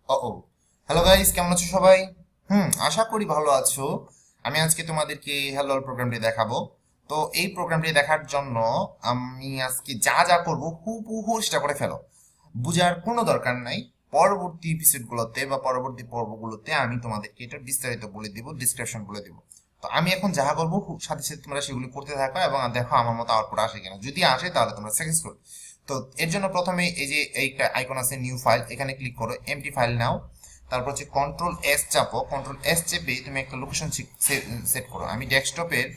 ও hello guys, কেমন আছো সবাই? আশা করি ভালো আছো। আমি আজকে তোমাদেরকে হ্যালো প্রোগ্রামটি দেখাবো। তো এই প্রোগ্রামটি দেখার জন্য আমি আজকে যা যা করব হুবহু সেটা করে ফেলো, বুঝার কোনো দরকার নাই। পরবর্তী এপিসোডগুলোতে বা পরবর্তী পর্বগুলোতে আমি তোমাদেরকে এটা বিস্তারিত বলে দিব, ডিসক্রিপশন বলে দিব। তো আমি এখন যা করবো সাথে সাথে তোমরা সেগুলি করতে থাকো এবং দেখো আমার মতো আউটপুট আসে কিনা। যদি আসে তাহলে তোমরা সাকসেসফুল। তো এর জন্য প্রথমে এই যে এইটা আইকন আছে নিউ ফাইল, এখানে ক্লিক করো, এমটি ফাইল নাও। তারপর হচ্ছে কন্ট্রোল এস চাপো, কন্ট্রোল এস চেপে তুমি একটা লোকেশন সেট করো। আমি ডেস্কটপের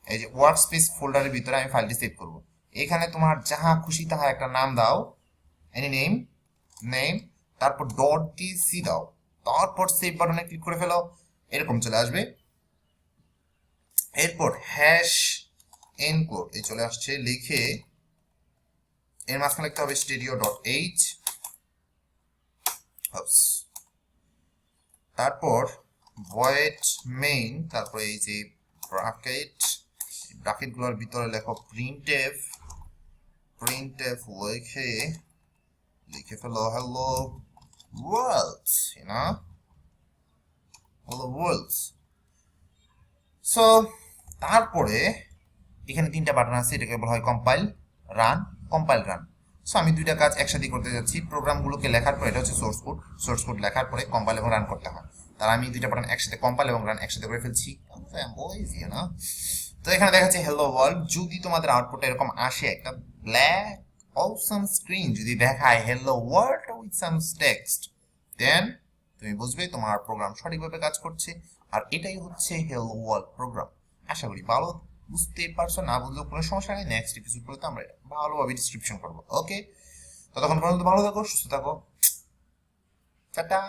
এই যে ওয়ার্ক স্পেস ফোল্ডারের ভিতরে আমি ফাইলটি সেভ করব। এখানে তোমার যাহা খুশি তাহা একটা নাম দাও, এনি নেম, নেম, তারপর ডট দিয়ে সি দাও, তারপর সেভ বাটনে ক্লিক করে ফেলো, এরকম চলে আসবে। এরপর হ্যাশ এনকোড এই চলে আসছে, লিখে এর মাঝখানে লিখতে হবে স্টেডিও ডট এইচ। তারপর ভয়েড মেইন, তারপর এই যে ব্র্যাকেট, ব্র্যাকেট গুলোর ভিতরে লেখো প্রিন্টএফ, প্রিন্টএফ লিখে লিখে ফেলো হ্যালো ওয়ার্ল্ড, না হ্যালো ওয়ার্ল্ড। সো তারপরে এখানে তিনটা বাটন আছে, এটাকে বলা হয় compile, run, compile, run. So আমি দুইটা কাজ একসাথে করতে যাচ্ছি। প্রোগ্রামগুলোকে লেখার পরে, এটা হচ্ছে সোর্স কোড, সোর্স কোড লেখার পরে কম্পাইল এবং রান করতে হয়। তার আমি দুইটা বাটন একসাথে কম্পাইল এবং রান একসাথে করে ফেলছি। না, তো এখানে দেখাচ্ছে হ্যালো ওয়ার্ল্ড। যদি তোমাদের আউটপুট এরকম আসে, একটা ব্ল্যাক অসম স্ক্রিন যদি দেখায় hello world with some text, then তুমি বুঝবে তোমার প্রোগ্রাম সঠিকভাবে কাজ করছে। আর এটাই হচ্ছে হ্যালো ওয়ার্ল্ড প্রোগ্রাম। আশা করি ভালো বুঝতে পারছো, না বুঝলেও কোনো সমস্যা নেই। নেক্সট এপিসোডগুলোতে আমরা ভালোভাবে ডিসক্রিপশন করবো। ওকে, ততক্ষণ পর্যন্ত ভালো থাকো, সুস্থ থাকো, টাটা।